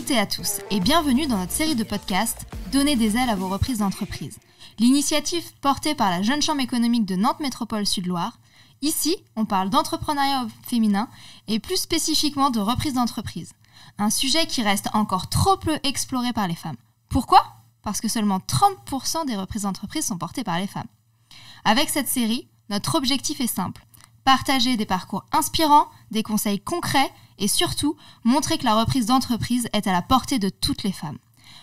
toutes et à tous et bienvenue dans notre série de podcasts « Donner des ailes à vos reprises d'entreprise ». L'initiative portée par la Jeune Chambre économique de Nantes Métropole Sud-Loire. Ici, on parle d'entrepreneuriat féminin et plus spécifiquement de reprise d'entreprise. Un sujet qui reste encore trop peu exploré par les femmes. Pourquoi ? Parce que seulement 30% des reprises d'entreprise sont portées par les femmes. Avec cette série, notre objectif est simple. Partager des parcours inspirants, des conseils concrets et surtout, montrer que la reprise d'entreprise est à la portée de toutes les femmes.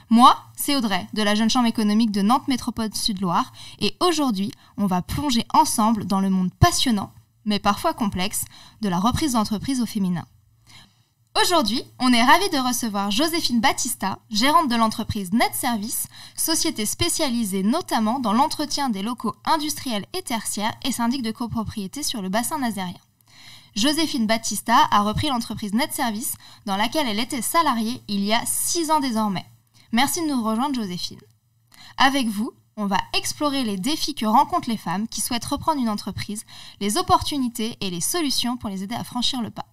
Moi, c'est Audrey, de la Jeune Chambre économique de Nantes Métropole Sud-Loire et aujourd'hui, on va plonger ensemble dans le monde passionnant, mais parfois complexe, de la reprise d'entreprise au féminin. Aujourd'hui, on est ravis de recevoir Joséphine Battista, gérante de l'entreprise Net Service, société spécialisée notamment dans l'entretien des locaux industriels et tertiaires et syndic de copropriété sur le bassin nazérien. Joséphine Battista a repris l'entreprise Net Service dans laquelle elle était salariée il y a 6 ans désormais. Merci de nous rejoindre Joséphine. Avec vous, on va explorer les défis que rencontrent les femmes qui souhaitent reprendre une entreprise, les opportunités et les solutions pour les aider à franchir le pas.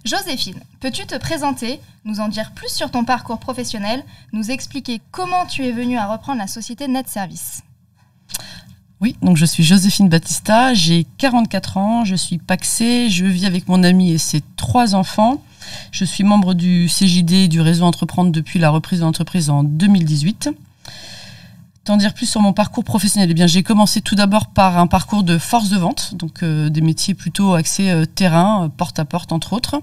Joséphine, peux-tu te présenter, nous en dire plus sur ton parcours professionnel, nous expliquer comment tu es venue à reprendre la société Net Service ? Oui, donc je suis Joséphine Battista, j'ai 44 ans, je suis pacsée, je vis avec mon ami et ses 3 enfants. Je suis membre du CJD du réseau Entreprendre depuis la reprise de l'entreprise en 2018. T'en dire plus sur mon parcours professionnel. Eh bien, j'ai commencé tout d'abord par un parcours de force de vente, donc des métiers plutôt axés terrain, porte à porte entre autres.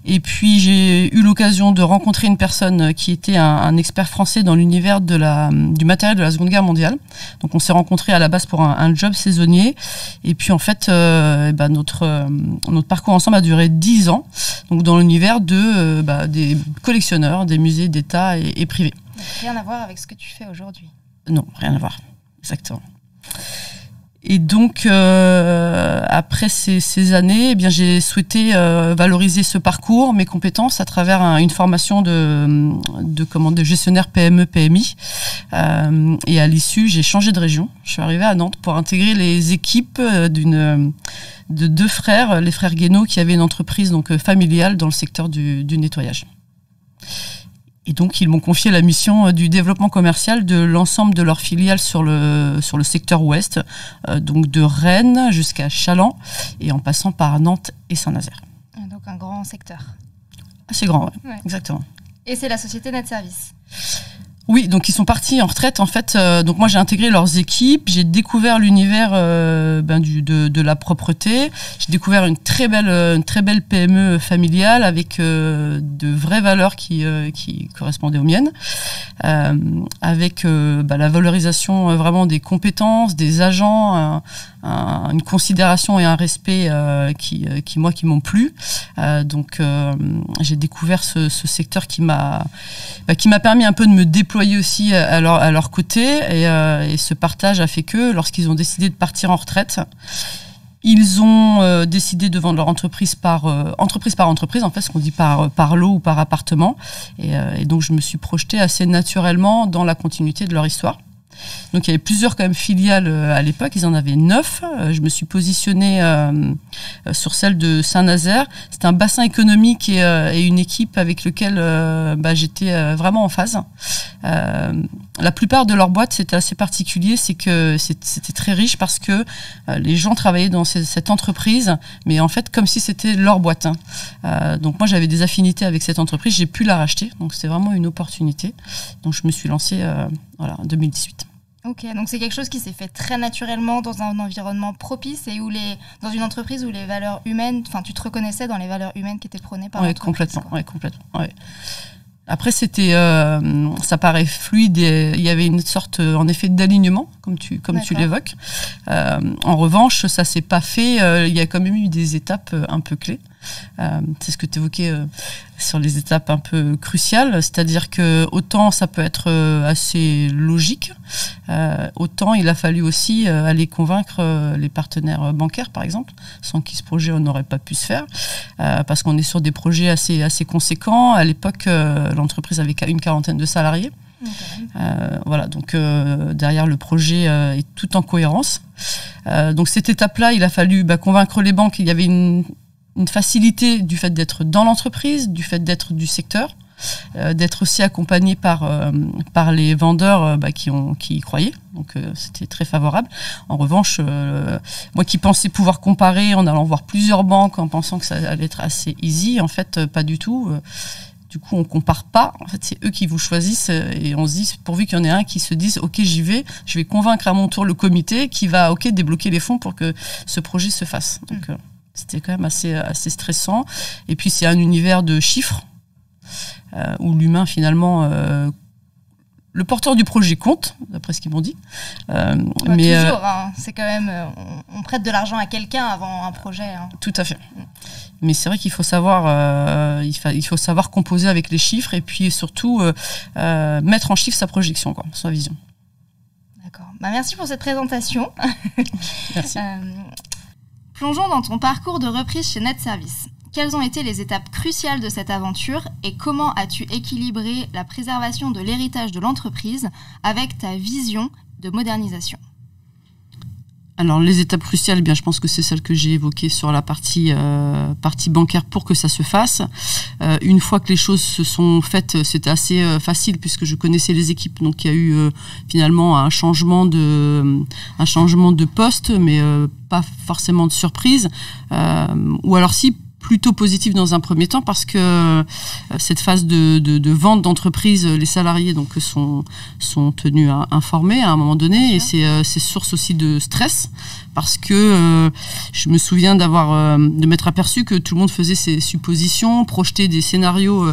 Et puis j'ai eu l'occasion de rencontrer une personne qui était un expert français dans l'univers du matériel de la Seconde Guerre mondiale. Donc on s'est rencontrés à la base pour un job saisonnier. Et puis en fait, notre parcours ensemble a duré 10 ans, donc dans l'univers des collectionneurs, des musées d'État et privés. Rien à voir avec ce que tu fais aujourd'hui. Non, rien à voir, exactement. Et donc, après ces années, eh bien, j'ai souhaité valoriser ce parcours, mes compétences, à travers une formation de gestionnaire PME-PMI. Et à l'issue, j'ai changé de région. Je suis arrivée à Nantes pour intégrer les équipes de 2 frères, les frères Guénaud, qui avaient une entreprise donc familiale dans le secteur du nettoyage. Et donc, ils m'ont confié la mission du développement commercial de l'ensemble de leurs filiales sur le secteur ouest, donc de Rennes jusqu'à Challans, et en passant par Nantes et Saint-Nazaire. Donc un grand secteur. Assez grand, ouais. Exactement. Et c'est la société Net Service. Oui, donc ils sont partis en retraite en fait. Donc moi j'ai intégré leurs équipes, j'ai découvert l'univers de la propreté. J'ai découvert une très belle PME familiale avec de vraies valeurs qui correspondaient aux miennes, avec la valorisation vraiment des compétences, des agents, une considération et un respect qui m'ont plu. Donc j'ai découvert ce secteur qui m'a permis un peu de me déployer aussi à leur côté et ce partage a fait que lorsqu'ils ont décidé de partir en retraite, ils ont décidé de vendre leur entreprise par entreprise, en fait, ce qu'on dit par lot ou par appartement. Et donc, je me suis projetée assez naturellement dans la continuité de leur histoire. Donc, il y avait plusieurs quand même filiales à l'époque. Ils en avaient 9. Je me suis positionnée sur celle de Saint-Nazaire. C'est un bassin économique et une équipe avec lequel j'étais vraiment en phase. La plupart de leurs boîtes, c'était assez particulier. C'est que c'était très riche parce que les gens travaillaient dans cette entreprise, mais en fait, comme si c'était leur boîte. Donc, moi, j'avais des affinités avec cette entreprise. J'ai pu la racheter. Donc, c'était vraiment une opportunité. Donc, je me suis lancée en 2018. Ok, donc c'est quelque chose qui s'est fait très naturellement dans un environnement propice et dans une entreprise où les valeurs humaines, enfin tu te reconnaissais dans les valeurs humaines qui étaient prônées par l'entreprise. Complètement. Après ça paraît fluide et il y avait une sorte en effet d'alignement comme tu l'évoques. En revanche, ça s'est pas fait. Il y a quand même eu des étapes un peu clés. C'est ce que tu évoquais sur les étapes un peu cruciales, c'est-à-dire que autant ça peut être assez logique, autant il a fallu aussi aller convaincre les partenaires bancaires, par exemple, sans qui ce projet n'aurait pas pu se faire, parce qu'on est sur des projets assez conséquents. À l'époque, l'entreprise avait une 40aine de salariés. Donc derrière le projet est tout en cohérence. Donc cette étape-là, il a fallu convaincre les banques. Il y avait une facilité du fait d'être dans l'entreprise, du fait d'être du secteur. d'être aussi accompagné par les vendeurs qui y croyaient. Donc c'était très favorable. En revanche, moi qui pensais pouvoir comparer en allant voir plusieurs banques, en pensant que ça allait être assez easy, en fait pas du tout. Du coup, on compare pas. En fait, c'est eux qui vous choisissent et on se dit, pourvu qu'il y en ait un qui se dise, ok, j'y vais, je vais convaincre à mon tour le comité qui va, ok, débloquer les fonds pour que ce projet se fasse. Donc, c'était quand même assez stressant. Et puis, c'est un univers de chiffres où l'humain, finalement, le porteur du projet compte, d'après ce qu'ils m'ont dit. Mais toujours, c'est quand même, on prête de l'argent à quelqu'un avant un projet. Tout à fait. Mais c'est vrai qu'il faut savoir, il faut savoir composer avec les chiffres et puis surtout mettre en chiffre sa projection, quoi, sa vision. D'accord. Merci pour cette présentation. Merci. Plongeons dans ton parcours de reprise chez Net Service. Quelles ont été les étapes cruciales de cette aventure et comment as-tu équilibré la préservation de l'héritage de l'entreprise avec ta vision de modernisation ? Alors les étapes cruciales, eh bien, je pense que c'est celle que j'ai évoquée sur la partie bancaire pour que ça se fasse. Une fois que les choses se sont faites, c'était assez facile puisque je connaissais les équipes. Donc il y a eu finalement un changement de poste, mais pas forcément de surprise. Ou alors si, plutôt positif dans un premier temps parce que cette phase de vente d'entreprise, les salariés donc sont tenus informés à un moment donné et c'est source aussi de stress parce que je me souviens de m'être aperçu que tout le monde faisait ses suppositions, projetait des scénarios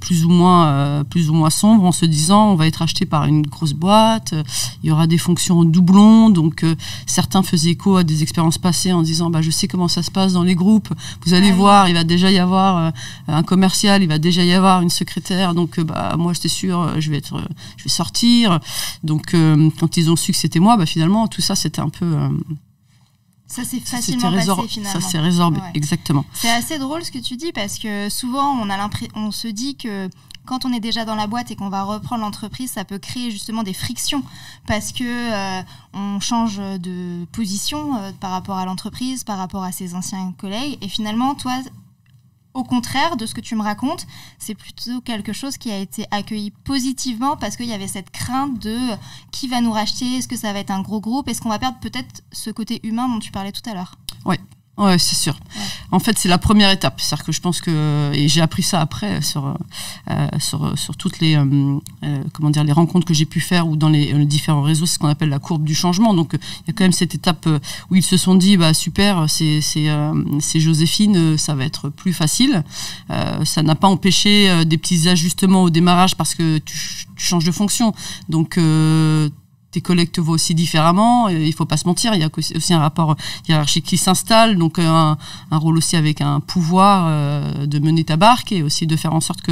plus ou moins sombres en se disant on va être acheté par une grosse boîte, il y aura des fonctions en doublon, donc certains faisaient écho à des expériences passées en disant je sais comment ça se passe dans les groupes, vous allez voir, il va déjà y avoir un commercial, il va déjà y avoir une secrétaire, donc moi j'étais sûre je vais sortir. Donc quand ils ont su que c'était moi, finalement tout ça c'était un peu ça s'est facilement passé finalement. Ça s'est résorbé, exactement. C'est assez drôle ce que tu dis parce que souvent on se dit que quand on est déjà dans la boîte et qu'on va reprendre l'entreprise, ça peut créer justement des frictions parce que on change de position par rapport à l'entreprise, par rapport à ses anciens collègues. Et finalement, toi, au contraire de ce que tu me racontes, c'est plutôt quelque chose qui a été accueilli positivement parce qu'il y avait cette crainte de qui va nous racheter, est-ce que ça va être un gros groupe, est-ce qu'on va perdre peut-être ce côté humain dont tu parlais tout à l'heure. Ouais, c'est sûr. Ouais. En fait, c'est la première étape. C'est-à-dire que je pense que, et j'ai appris ça après sur toutes les les rencontres que j'ai pu faire ou dans les différents réseaux, c'est ce qu'on appelle la courbe du changement. Donc il y a quand même cette étape où ils se sont dit super, c'est Joséphine, ça va être plus facile. Ça n'a pas empêché des petits ajustements au démarrage parce que tu changes de fonction. Donc tes collègues te voient aussi différemment, il faut pas se mentir, il y a aussi un rapport hiérarchique qui s'installe, donc un rôle aussi avec un pouvoir de mener ta barque et aussi de faire en sorte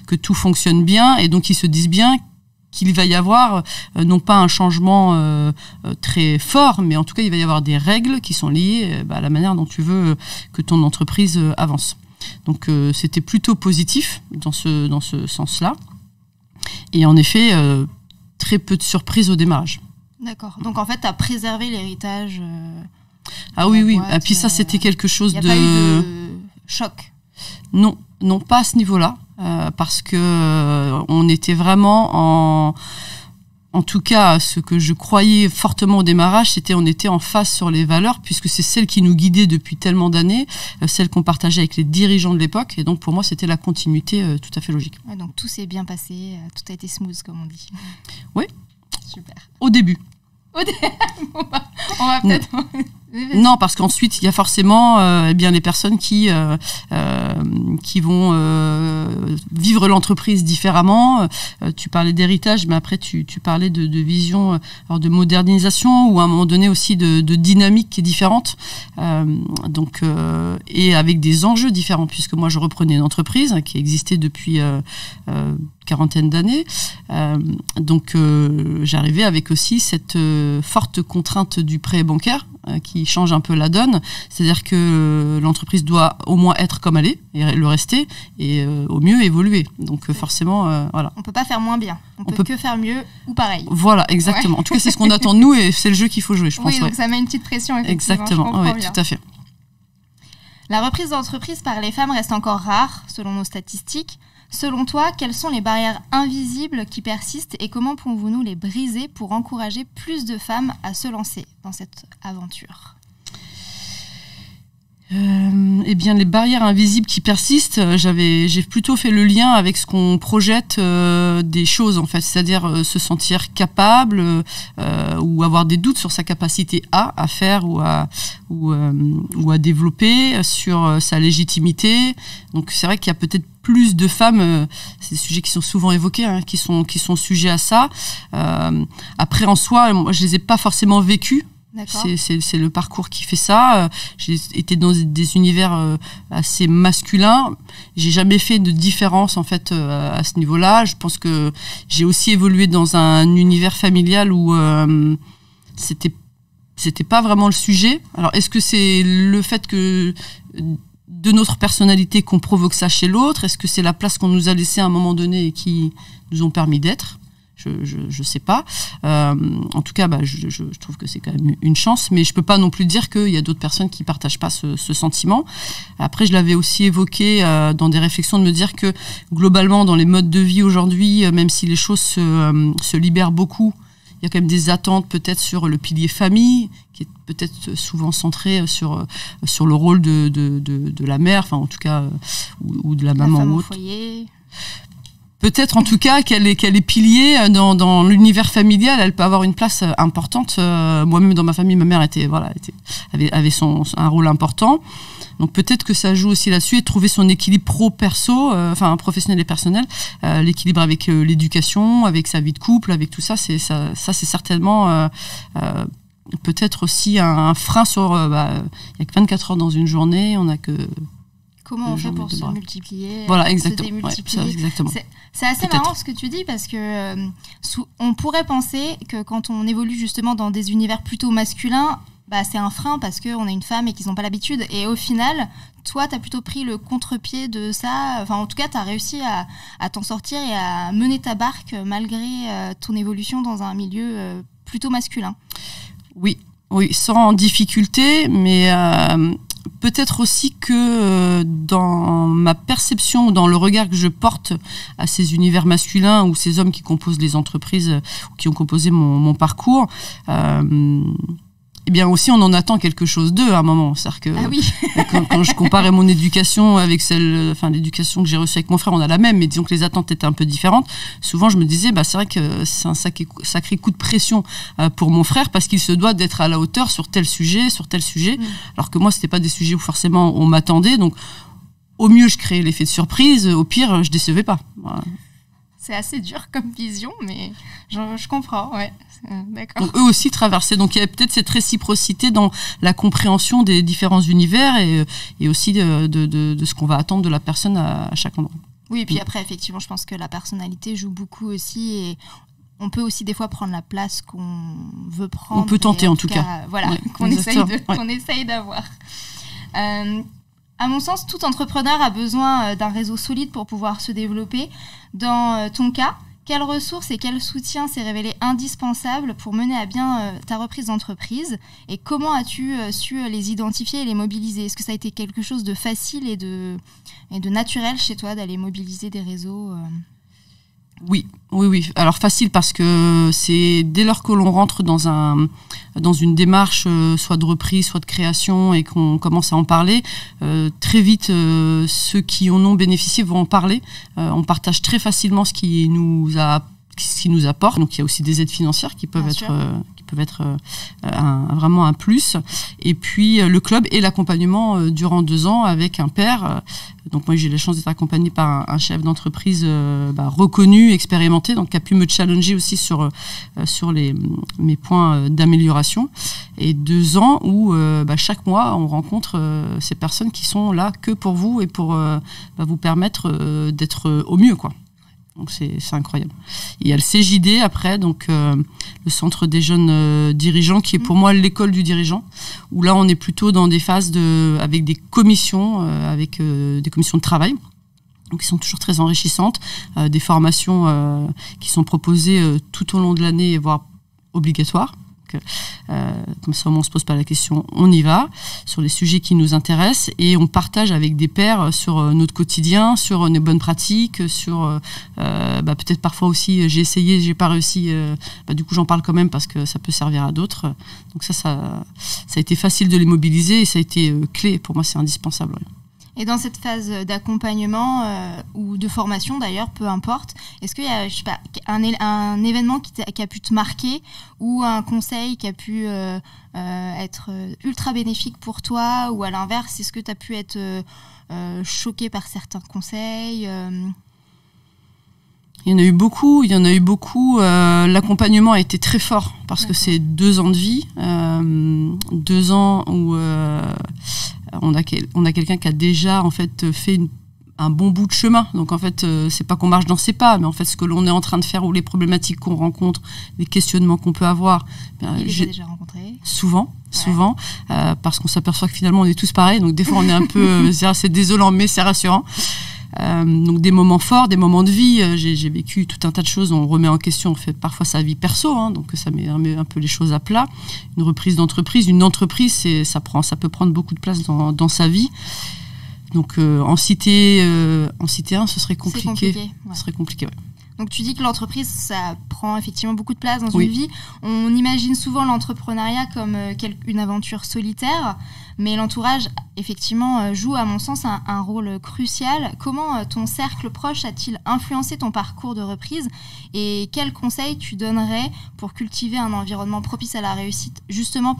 que tout fonctionne bien, et donc ils se disent bien qu'il va y avoir non pas un changement très fort, mais en tout cas il va y avoir des règles qui sont liées à la manière dont tu veux que ton entreprise avance. Donc c'était plutôt positif dans ce sens-là, et en effet très peu de surprises au démarrage. D'accord. Donc en fait, tu as préservé l'héritage. Ah oui. Et puis ça, c'était quelque chose de. Il n'y a pas eu de choc. Non, pas à ce niveau-là, parce que on était vraiment en tout cas, ce que je croyais fortement au démarrage, c'était on était en face sur les valeurs, puisque c'est celles qui nous guidaient depuis tellement d'années, celles qu'on partageait avec les dirigeants de l'époque, et donc pour moi c'était la continuité tout à fait logique. Ouais, donc tout s'est bien passé, tout a été smooth comme on dit. Oui. Super. Au début. On va peut-être... Non, parce qu'ensuite il y a forcément les personnes qui vont vivre l'entreprise différemment. Tu parlais d'héritage, mais après tu parlais de vision, de modernisation, ou à un moment donné aussi de dynamique qui est différente. Et avec des enjeux différents, puisque moi je reprenais une entreprise qui existait depuis quarantaine d'années. J'arrivais avec aussi cette forte contrainte du prêt bancaire qui change un peu la donne. C'est-à-dire que l'entreprise doit au moins être comme elle est, et le rester, et au mieux évoluer. Donc forcément, voilà. On peut pas faire moins bien. On peut que faire mieux ou pareil. Voilà, exactement. Ouais. En tout cas, c'est ce qu'on attend de nous, et c'est le jeu qu'il faut jouer, je pense. Oui, donc ça met une petite pression, effectivement. Exactement, oui, tout à fait. La reprise d'entreprise par les femmes reste encore rare, selon nos statistiques. Selon toi, quelles sont les barrières invisibles qui persistent et comment pouvons-nous les briser pour encourager plus de femmes à se lancer dans cette aventure ? Eh bien, les barrières invisibles qui persistent, j'ai plutôt fait le lien avec ce qu'on projette des choses, en fait, c'est-à-dire se sentir capable ou avoir des doutes sur sa capacité à faire ou à développer, sur sa légitimité. Donc, c'est vrai qu'il y a peut-être plus de femmes, c'est des sujets qui sont souvent évoqués, hein, qui sont sujets à ça. Après, en soi, moi, je les ai pas forcément vécus. C'est le parcours qui fait ça. J'ai été dans des univers assez masculins. J'ai jamais fait de différence en fait à ce niveau-là. Je pense que j'ai aussi évolué dans un univers familial où c'était pas vraiment le sujet. Alors est-ce que c'est le fait que de notre personnalité qu'on provoque ça chez l'autre ? Est-ce que c'est la place qu'on nous a laissée à un moment donné et qui nous ont permis d'être ? Je sais pas. En tout cas, je trouve que c'est quand même une chance, mais je peux pas non plus dire qu'il y a d'autres personnes qui partagent pas ce sentiment. Après, je l'avais aussi évoqué dans des réflexions de me dire que globalement, dans les modes de vie aujourd'hui, même si les choses se libèrent beaucoup, il y a quand même des attentes peut-être sur le pilier famille, qui est peut-être souvent centré sur le rôle de la mère, enfin en tout cas, ou de la maman femme ou au autre. foyer. Peut-être en tout cas qu'elle est pilier dans l'univers familial, elle peut avoir une place importante. Moi-même dans ma famille, ma mère avait un rôle important. Donc peut-être que ça joue aussi là-dessus et trouver son équilibre pro-perso, professionnel et personnel, l'équilibre avec l'éducation, avec sa vie de couple, avec tout ça, c'est certainement peut-être aussi un frein sur. Il y a que 24 heures dans une journée, on n'a que. Comment on fait pour se multiplier, voilà, se exactement. démultiplier. Ouais, exactement. C'est assez marrant ce que tu dis parce que on pourrait penser que quand on évolue justement dans des univers plutôt masculins, c'est un frein parce qu'on est une femme et qu'ils n'ont pas l'habitude. Et au final, toi, tu as plutôt pris le contre-pied de ça. Enfin, en tout cas, tu as réussi à t'en sortir et à mener ta barque malgré ton évolution dans un milieu plutôt masculin. Oui, sans difficulté, mais peut-être aussi que dans ma perception, dans le regard que je porte à ces univers masculins ou ces hommes qui composent les entreprises, qui ont composé mon parcours, eh bien aussi on en attend quelque chose d'eux à un moment. C'est-à-dire que quand je comparais mon éducation avec l'éducation que j'ai reçue avec mon frère, on a la même, mais disons que les attentes étaient un peu différentes. Souvent je me disais, c'est vrai que c'est un sacré coup de pression pour mon frère parce qu'il se doit d'être à la hauteur sur tel sujet, alors que moi c'était pas des sujets où forcément on m'attendait. Donc au mieux je créais l'effet de surprise, au pire je décevais pas. Voilà. C'est assez dur comme vision, mais je comprends, ouais. D'accord. Donc eux aussi traversaient. Donc il y avait peut-être cette réciprocité dans la compréhension des différents univers et aussi de ce qu'on va attendre de la personne à chaque endroit. Oui, et puis après, effectivement, je pense que la personnalité joue beaucoup aussi et on peut aussi des fois prendre la place qu'on veut prendre. On peut tenter en tout cas. Voilà, qu'on essaye d'avoir. À mon sens, tout entrepreneur a besoin d'un réseau solide pour pouvoir se développer. Dans ton cas, quelles ressources et quel soutien s'est révélé indispensable pour mener à bien ta reprise d'entreprise et comment as-tu su les identifier et les mobiliser ? Est-ce que ça a été quelque chose de facile et de naturel chez toi d'aller mobiliser des réseaux Oui. Alors facile parce que c'est dès lors que l'on rentre dans une démarche soit de reprise, soit de création et qu'on commence à en parler, très vite ceux qui en ont bénéficié vont en parler. On partage très facilement ce qui nous apporte. Donc il y a aussi des aides financières qui peuvent être vraiment un plus. Et puis le club et l'accompagnement durant 2 ans avec un père. Donc moi j'ai eu la chance d'être accompagnée par un chef d'entreprise reconnu, expérimenté, donc qui a pu me challenger aussi sur mes points d'amélioration. Et 2 ans où chaque mois on rencontre ces personnes qui sont là que pour vous et pour vous permettre d'être au mieux, quoi. Donc c'est incroyable. Il y a le CJD après, donc le centre des jeunes dirigeants, qui est pour moi l'école du dirigeant, où là on est plutôt dans des phases avec des commissions, des commissions de travail, donc qui sont toujours très enrichissantes, des formations qui sont proposées tout au long de l'année, voire obligatoires, Donc, comme ça, au moins, on se pose pas la question, on y va sur les sujets qui nous intéressent et on partage avec des pairs sur notre quotidien, sur nos bonnes pratiques, sur peut-être parfois aussi j'ai essayé, j'ai pas réussi. Du coup, j'en parle quand même parce que ça peut servir à d'autres. Donc ça a été facile de les mobiliser et ça a été clé. Pour moi, c'est indispensable. Ouais. Et dans cette phase d'accompagnement ou de formation d'ailleurs, peu importe, est-ce qu'il y a un événement qui a pu te marquer ou un conseil qui a pu être ultra bénéfique pour toi, ou à l'inverse, est-ce que tu as pu être choqué par certains conseils Il y en a eu beaucoup. L'accompagnement a été très fort parce que c'est 2 ans de vie, 2 ans où on a quelqu'un qui a déjà en fait fait un bon bout de chemin. Donc en fait, c'est pas qu'on marche dans ses pas, mais en fait ce que l'on est en train de faire ou les problématiques qu'on rencontre, les questionnements qu'on peut avoir. J'ai déjà rencontré. Souvent, parce qu'on s'aperçoit que finalement on est tous pareils. Donc des fois on est un peu, c'est désolant, mais c'est rassurant. Donc des moments forts, des moments de vie. J'ai vécu tout un tas de choses. On remet en question, on fait parfois sa vie perso, donc ça met un peu les choses à plat. Une reprise d'entreprise, une entreprise, ça peut prendre beaucoup de place dans sa vie. Donc en citer un, ce serait compliqué. Ce serait compliqué, ouais. Donc tu dis que l'entreprise, ça prend effectivement beaucoup de place dans une vie. On imagine souvent l'entrepreneuriat comme une aventure solitaire, mais l'entourage, effectivement, joue à mon sens un rôle crucial. Comment ton cercle proche a-t-il influencé ton parcours de reprise, et quels conseils tu donnerais pour cultiver un environnement propice à la réussite, justement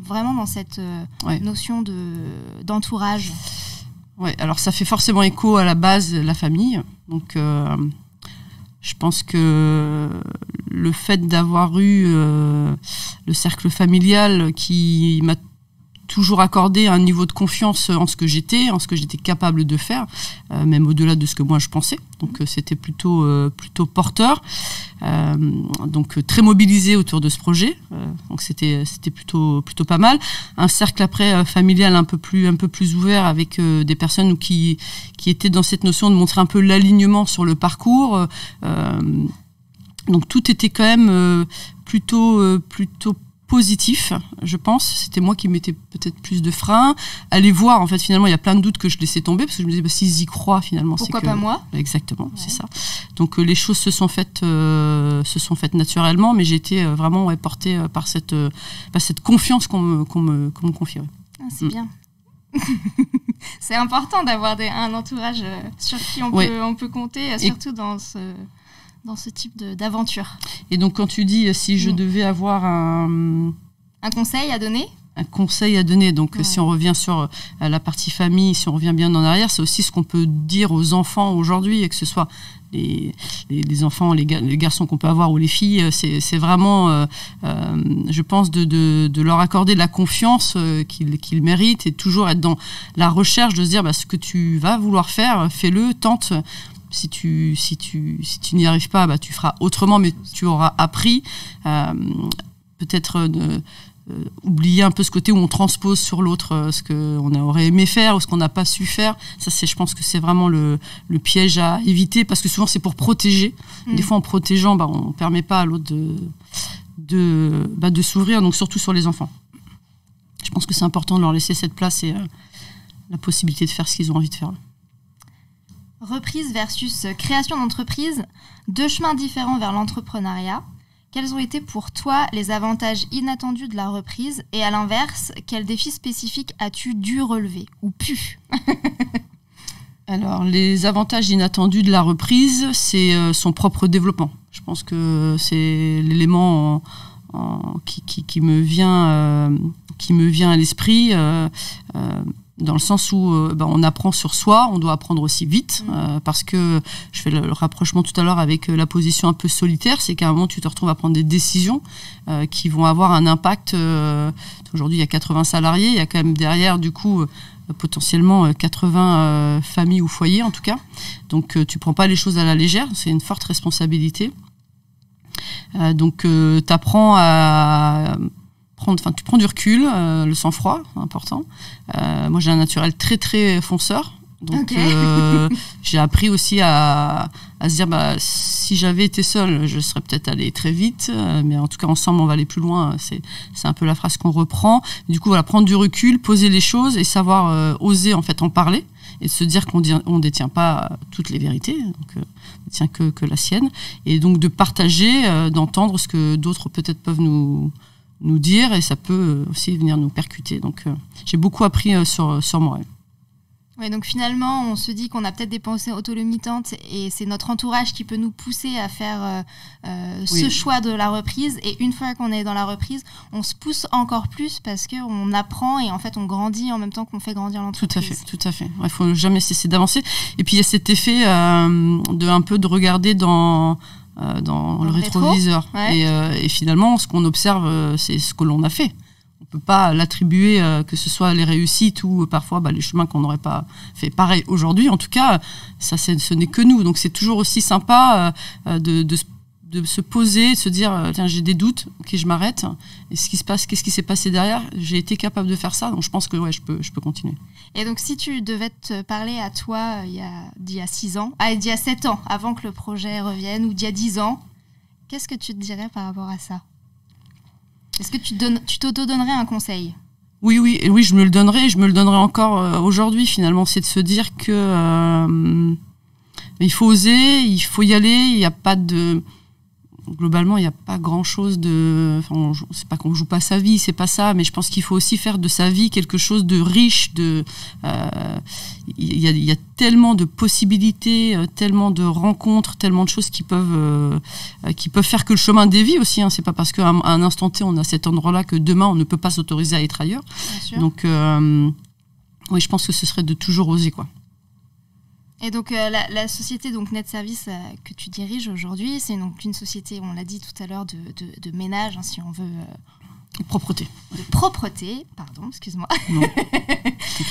vraiment dans cette notion d'entourage? Ouais, alors ça fait forcément écho à la base, la famille. Donc je pense que le fait d'avoir eu le cercle familial qui m'a toujours accordé un niveau de confiance en ce que j'étais capable de faire, même au-delà de ce que moi je pensais. Donc c'était plutôt porteur. Donc très mobilisé autour de ce projet. Donc c'était plutôt pas mal. Un cercle après familial un peu plus ouvert avec des personnes qui étaient dans cette notion de montrer un peu l'alignement sur le parcours. Donc tout était quand même plutôt positif, je pense. C'était moi qui mettais peut-être plus de freins. Aller voir, en fait, finalement, il y a plein de doutes que je laissais tomber, parce que je me disais, s'ils y croient, finalement, pourquoi pas moi ? Exactement, c'est ça. Donc les choses se sont faites naturellement, mais j'ai été vraiment portée par cette confiance qu'on me confiait. Ah, c'est bien. C'est important d'avoir un entourage sur qui on peut compter, surtout dans ce type d'aventure. Et donc quand tu dis si je devais avoir un conseil à donner, donc si on revient sur la partie famille, si on revient bien en arrière, c'est aussi ce qu'on peut dire aux enfants aujourd'hui, et que ce soit les enfants, les garçons qu'on peut avoir ou les filles, c'est vraiment je pense de leur accorder la confiance qu'ils méritent, et toujours être dans la recherche de se dire ce que tu vas vouloir faire, fais-le, tente. Si tu n'y arrives pas, tu feras autrement, mais tu auras appris. Peut-être oublier un peu ce côté où on transpose sur l'autre ce qu'on aurait aimé faire ou ce qu'on n'a pas su faire. Ça, je pense que c'est vraiment le piège à éviter, parce que souvent c'est pour protéger. Des fois, en protégeant, on ne permet pas à l'autre de s'ouvrir, donc surtout sur les enfants. Je pense que c'est important de leur laisser cette place et la possibilité de faire ce qu'ils ont envie de faire. Reprise versus création d'entreprise, 2 chemins différents vers l'entrepreneuriat. Quels ont été pour toi les avantages inattendus de la reprise, et à l'inverse, quels défis spécifiques as-tu dû relever ou pu? Alors, les avantages inattendus de la reprise, c'est son propre développement. Je pense que c'est l'élément qui me vient à l'esprit. Dans le sens où on apprend sur soi, on doit apprendre aussi vite, parce que je fais le rapprochement tout à l'heure avec la position un peu solitaire, c'est qu'à un moment tu te retrouves à prendre des décisions qui vont avoir un impact. Aujourd'hui il y a 80 salariés, il y a quand même derrière du coup potentiellement 80 familles ou foyers en tout cas, donc tu prends pas les choses à la légère, c'est une forte responsabilité. Donc tu apprends à tu prends du recul, le sang-froid, c'est important. Moi, j'ai un naturel très très fonceur, Donc j'ai appris aussi à se dire si j'avais été seule, je serais peut-être allée très vite, mais en tout cas ensemble on va aller plus loin. C'est un peu la phrase qu'on reprend. Du coup voilà, prendre du recul, poser les choses et savoir oser en fait en parler et se dire qu'on détient pas toutes les vérités, donc on détient que la sienne, et donc de partager, d'entendre ce que d'autres peut-être peuvent nous dire, et ça peut aussi venir nous percuter. Donc j'ai beaucoup appris sur moi. Ouais, donc finalement, on se dit qu'on a peut-être des pensées autolimitantes et c'est notre entourage qui peut nous pousser à faire ce choix de la reprise. Et une fois qu'on est dans la reprise, on se pousse encore plus parce qu'on apprend et en fait on grandit en même temps qu'on fait grandir l'entreprise. Tout à fait. Il faut jamais cesser d'avancer. Et puis il y a cet effet de regarder dans le rétroviseur. Ouais. Et finalement, ce qu'on observe, c'est ce que l'on a fait. On peut pas l'attribuer, que ce soit les réussites ou parfois les chemins qu'on n'aurait pas fait pareil aujourd'hui. En tout cas, ce n'est que nous. Donc c'est toujours aussi sympa de se poser, de se dire tiens, j'ai des doutes, ok, je m'arrête. Et qu'est-ce qui s'est passé derrière? J'ai été capable de faire ça, donc je pense que je peux continuer. Et donc si tu devais te parler à toi d'il y a 6 ans, d'il y a 7 ans, avant que le projet revienne, ou d'il y a 10 ans, qu'est-ce que tu te dirais par rapport à ça? Est-ce que tu t'auto-donnerais un conseil? Oui, je me le donnerai, et je me le donnerai encore aujourd'hui, finalement. C'est de se dire que il faut oser, il faut y aller, il n'y a pas de... Globalement, il n'y a pas grand-chose de... Enfin, c'est pas qu'on joue pas sa vie, c'est pas ça, mais je pense qu'il faut aussi faire de sa vie quelque chose de riche. Il y a tellement de possibilités, tellement de rencontres, tellement de choses qui peuvent faire que le chemin dévie aussi. Hein. C'est pas parce qu'à un instant T, on a cet endroit-là que demain, on ne peut pas s'autoriser à être ailleurs. Bien sûr. Donc, oui, je pense que ce serait de toujours oser, quoi. Et donc la société donc Net Service que tu diriges aujourd'hui, c'est donc une société, on l'a dit tout à l'heure, de ménage, hein, si on veut. Propreté. De propreté, pardon, excuse-moi. Non,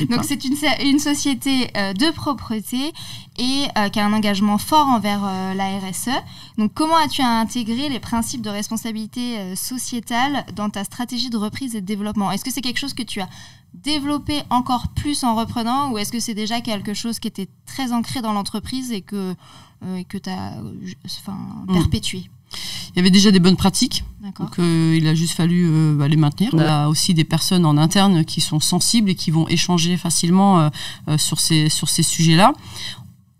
donc c'est une société de propreté et qui a un engagement fort envers la RSE. Donc comment as-tu intégré les principes de responsabilité sociétale dans ta stratégie de reprise et de développement? Est-ce que c'est quelque chose que tu as développé encore plus en reprenant, ou est-ce que c'est déjà quelque chose qui était très ancré dans l'entreprise et que tu as perpétué? Il y avait déjà des bonnes pratiques, D'accord. Donc il a juste fallu les maintenir. On a aussi des personnes en interne qui sont sensibles et qui vont échanger facilement sur ces sujets-là.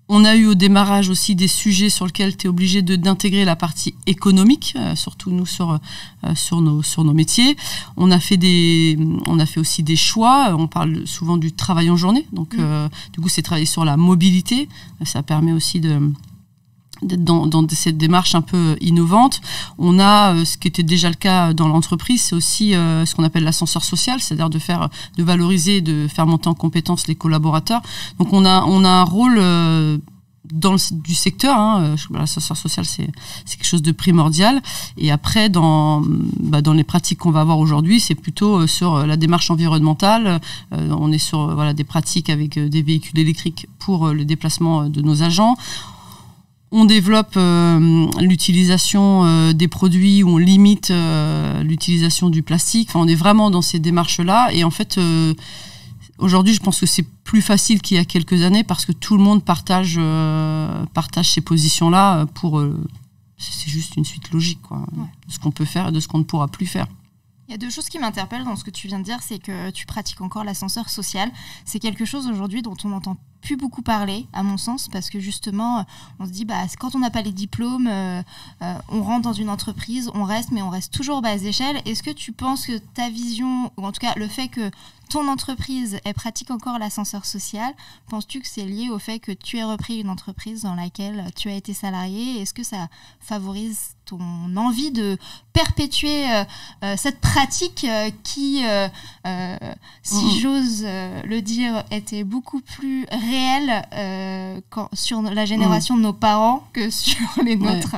On a eu au démarrage aussi des sujets sur lesquels tu es obligé d'intégrer la partie économique, surtout nous sur nos métiers. On a fait aussi des choix. On parle souvent du travail en journée. Donc, du coup, c'est travailler sur la mobilité. Ça permet aussi d'être dans cette démarche un peu innovante. On a, ce qui était déjà le cas dans l'entreprise, c'est aussi ce qu'on appelle l'ascenseur social, c'est-à-dire de valoriser, de faire monter en compétence les collaborateurs. Donc on a un rôle du secteur, hein, l'ascenseur social c'est quelque chose de primordial. Et après dans les pratiques qu'on va avoir aujourd'hui, c'est plutôt sur la démarche environnementale. On est sur des pratiques avec des véhicules électriques pour le déplacement de nos agents. On développe l'utilisation des produits, où on limite l'utilisation du plastique. Enfin, on est vraiment dans ces démarches-là. Et en fait, aujourd'hui, je pense que c'est plus facile qu'il y a quelques années parce que tout le monde partage ces positions-là. C'est juste une suite logique, quoi, de ce qu'on peut faire et de ce qu'on ne pourra plus faire. Il y a 2 choses qui m'interpellent dans ce que tu viens de dire, c'est que tu pratiques encore l'ascenseur social. C'est quelque chose aujourd'hui dont on n'entend plus beaucoup parler, à mon sens, parce que justement, on se dit, quand on n'a pas les diplômes, on rentre dans une entreprise, on reste, mais on reste toujours bas échelle. Est-ce que tu penses que ta vision, ou en tout cas le fait que ton entreprise, elle pratique encore l'ascenseur social, penses-tu que c'est lié au fait que tu aies repris une entreprise dans laquelle tu as été salarié? Est-ce que ça favorise ton envie de perpétuer cette pratique qui, si j'ose le dire, était beaucoup plus réelle sur la génération de nos parents que sur les nôtres?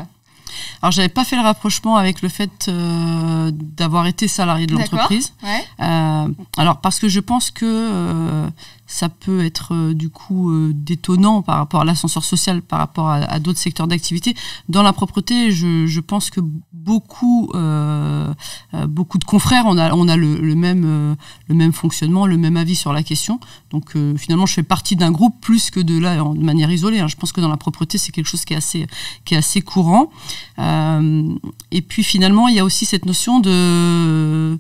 Alors, j'avais pas fait le rapprochement avec le fait d'avoir été salarié de l'entreprise. Ouais. Alors, parce que je pense que ça peut être du coup détonnant par rapport à l'ascenseur social, par rapport à d'autres secteurs d'activité. Dans la propreté, je pense que beaucoup de confrères, on a le même fonctionnement, le même avis sur la question. Donc finalement, je fais partie d'un groupe plus que de manière isolée. Je pense que dans la propreté, c'est quelque chose qui est assez courant. Et puis finalement, il y a aussi cette notion de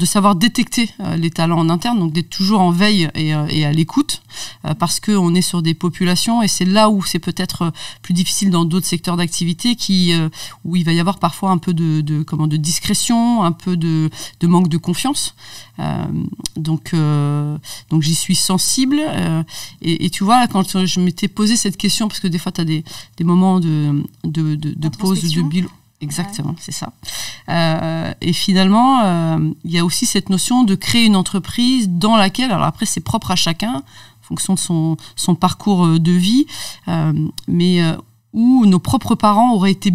savoir détecter les talents en interne, donc d'être toujours en veille et à l'écoute, parce qu'on est sur des populations, et c'est là où c'est peut-être plus difficile dans d'autres secteurs d'activité, où il va y avoir parfois un peu de discrétion, un peu de manque de confiance. Donc j'y suis sensible, et tu vois, là, quand je m'étais posé cette question, parce que des fois tu as des moments de pause, de bilan. Exactement, c'est ça. Et finalement, il y a aussi cette notion de créer une entreprise dans laquelle, alors après c'est propre à chacun, en fonction de son parcours de vie, mais où nos propres parents auraient été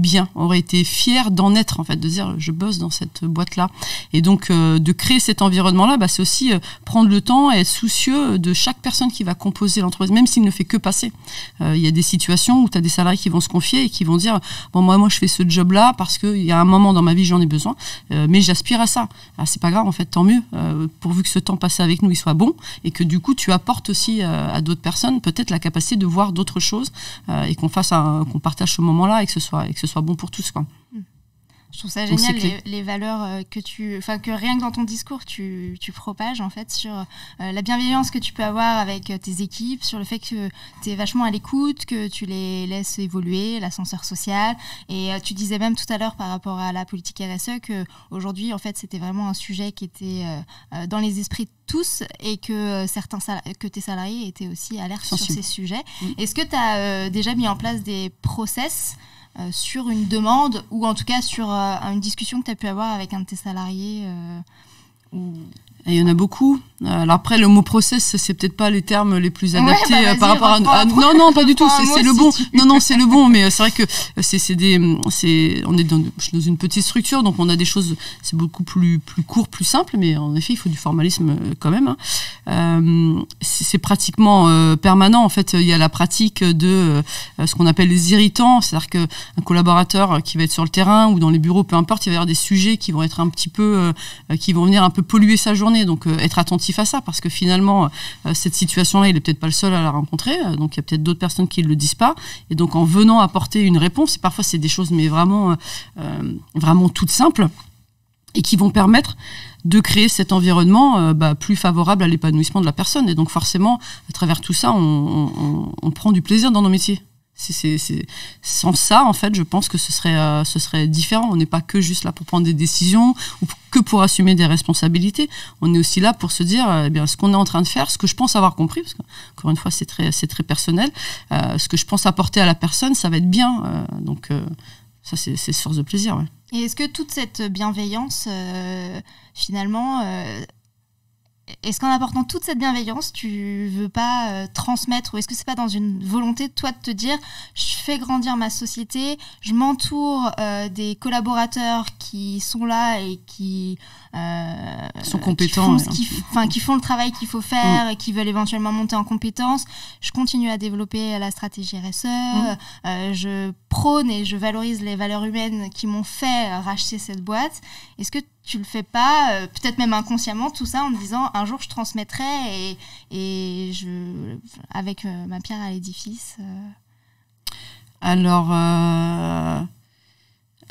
fiers d'en être, en fait, de dire je bosse dans cette boîte-là. Et donc de créer cet environnement-là, c'est aussi prendre le temps et être soucieux de chaque personne qui va composer l'entreprise, même s'il ne fait que passer. Il y a des situations où tu as des salariés qui vont se confier et qui vont dire bon, moi je fais ce job-là parce qu'il y a un moment dans ma vie j'en ai besoin, mais j'aspire à ça. C'est pas grave, en fait, tant mieux, pourvu que ce temps passé avec nous il soit bon, et que du coup tu apportes aussi à d'autres personnes peut-être la capacité de voir d'autres choses, et qu'on partage ce moment-là, et que ce soit bon pour tous, quoi. Je trouve ça génial, les valeurs que rien que dans ton discours tu propages, en fait, sur la bienveillance que tu peux avoir avec tes équipes, sur le fait que tu es vachement à l'écoute, que tu les laisses évoluer, l'ascenseur social. Et tu disais même tout à l'heure par rapport à la politique RSE qu'aujourd'hui, en fait, c'était vraiment un sujet qui était dans les esprits de tous, et que que tes salariés étaient aussi alertes sur ces sujets. Est-ce que tu as déjà mis en place des process sur une demande, ou en tout cas sur une discussion que tu as pu avoir avec un de tes salariés Il y en a beaucoup. Alors après, le mot process, c'est peut-être pas les termes les plus adaptés par rapport à non, pas du tout. C'est le bon. Non, c'est le bon. Mais c'est vrai que on est dans une petite structure, donc on a des choses. C'est beaucoup plus court, plus simple. Mais en effet, il faut du formalisme quand même. C'est pratiquement permanent. En fait, il y a la pratique de ce qu'on appelle les irritants. C'est-à-dire que un collaborateur qui va être sur le terrain ou dans les bureaux, peu importe, il va y avoir des sujets qui vont être un petit peu, qui vont venir un peu polluer sa journée. Donc être attentif à ça, parce que finalement cette situation-là, il est peut-être pas le seul à la rencontrer, donc il y a peut-être d'autres personnes qui ne le disent pas, et donc en venant apporter une réponse, et parfois c'est des choses mais vraiment toutes simples, et qui vont permettre de créer cet environnement plus favorable à l'épanouissement de la personne. Et donc forcément, à travers tout ça, on prend du plaisir dans nos métiers. Sans ça, en fait, je pense que ce serait différent. On n'est pas que juste là pour prendre des décisions ou que pour assumer des responsabilités. On est aussi là pour se dire, ce qu'on est en train de faire, ce que je pense avoir compris, parce que, encore une fois, c'est très personnel, ce que je pense apporter à la personne, ça va être bien. Donc, ça, c'est source de plaisir. Ouais. Et est-ce que toute cette bienveillance, finalement... Est-ce qu'en apportant toute cette bienveillance, tu veux pas transmettre, ou est-ce que c'est pas dans une volonté de toi de te dire je fais grandir ma société, je m'entoure des collaborateurs qui sont là et qui sont compétents, qui font le travail qu'il faut faire et qui veulent éventuellement monter en compétences, je continue à développer la stratégie RSE, je prône et je valorise les valeurs humaines qui m'ont fait racheter cette boîte. Est-ce que tu le fais pas, peut-être même inconsciemment, tout ça en te disant un jour je transmettrai et avec ma pierre à l'édifice Alors,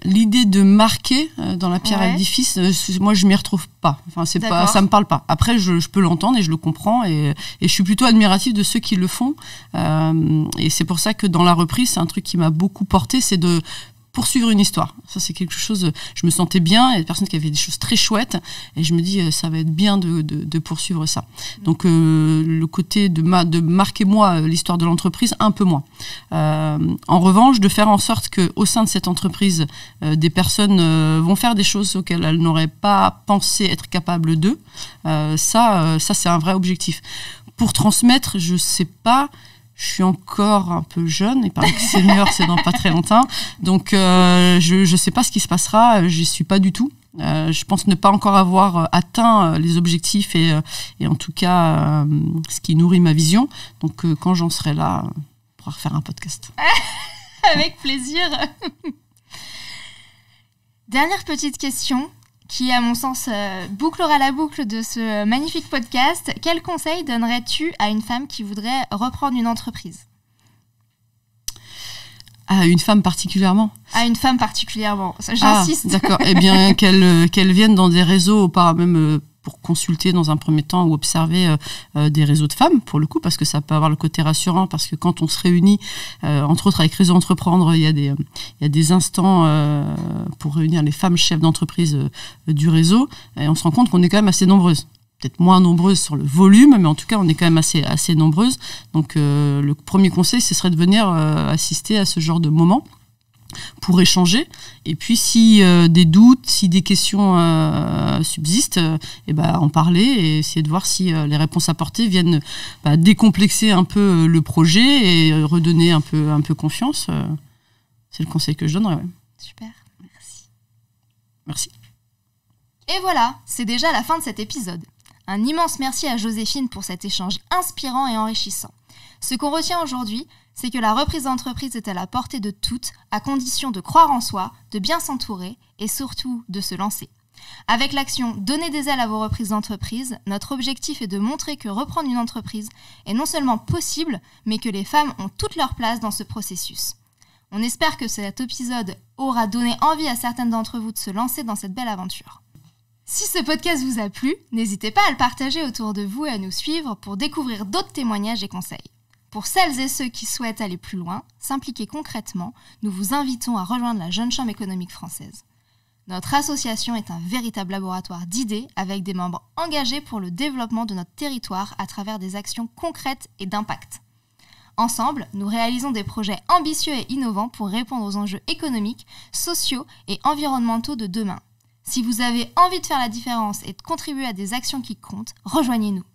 l'idée de marquer dans la pierre à l'édifice, moi je m'y retrouve pas. Enfin, ça me parle pas. Après, je peux l'entendre et je le comprends, et je suis plutôt admirative de ceux qui le font. Et c'est pour ça que dans la reprise, c'est un truc qui m'a beaucoup porté, c'est de poursuivre une histoire. Ça, c'est quelque chose, je me sentais bien, il y a des personnes qui avaient des choses très chouettes, et je me dis, ça va être bien de poursuivre ça. Donc, le côté de marquer, moi, l'histoire de l'entreprise, un peu moins. En revanche, de faire en sorte qu'au sein de cette entreprise, des personnes vont faire des choses auxquelles elles n'auraient pas pensé être capables d'eux, ça, c'est un vrai objectif. Pour transmettre, je sais pas, je suis encore un peu jeune, et paraît que senior, c'est dans pas très longtemps. Donc, je sais pas ce qui se passera, j'y suis pas du tout. Je pense ne pas encore avoir atteint les objectifs et en tout cas ce qui nourrit ma vision. Donc quand j'en serai là, on pourra refaire un podcast. Avec plaisir. Dernière petite question qui, à mon sens, bouclera la boucle de ce magnifique podcast. Quel conseil donnerais-tu à une femme qui voudrait reprendre une entreprise ? À une femme particulièrement ? À une femme particulièrement, j'insiste. D'accord. Eh bien, qu'elle vienne dans des réseaux, pas même pour consulter dans un premier temps ou observer des réseaux de femmes, pour le coup, parce que ça peut avoir le côté rassurant, parce que quand on se réunit, entre autres avec Réseau Entreprendre, il y a des instants pour réunir les femmes chefs d'entreprise du réseau, et on se rend compte qu'on est quand même assez nombreuses. Peut-être moins nombreuses sur le volume, mais en tout cas, on est quand même assez nombreuses. Donc, le premier conseil, ce serait de venir assister à ce genre de moment pour échanger. Et puis, si des doutes, si des questions subsistent, en parler et essayer de voir si les réponses apportées viennent décomplexer un peu le projet et redonner un peu confiance. C'est le conseil que je donnerais. Ouais. Super, merci. Merci. Et voilà, c'est déjà la fin de cet épisode. Un immense merci à Joséphine pour cet échange inspirant et enrichissant. Ce qu'on retient aujourd'hui, c'est que la reprise d'entreprise est à la portée de toutes, à condition de croire en soi, de bien s'entourer et surtout de se lancer. Avec l'action « Donnez des ailes à vos reprises d'entreprise », notre objectif est de montrer que reprendre une entreprise est non seulement possible, mais que les femmes ont toute leur place dans ce processus. On espère que cet épisode aura donné envie à certaines d'entre vous de se lancer dans cette belle aventure. Si ce podcast vous a plu, n'hésitez pas à le partager autour de vous et à nous suivre pour découvrir d'autres témoignages et conseils. Pour celles et ceux qui souhaitent aller plus loin, s'impliquer concrètement, nous vous invitons à rejoindre la Jeune Chambre économique française. Notre association est un véritable laboratoire d'idées avec des membres engagés pour le développement de notre territoire à travers des actions concrètes et d'impact. Ensemble, nous réalisons des projets ambitieux et innovants pour répondre aux enjeux économiques, sociaux et environnementaux de demain. Si vous avez envie de faire la différence et de contribuer à des actions qui comptent, rejoignez-nous.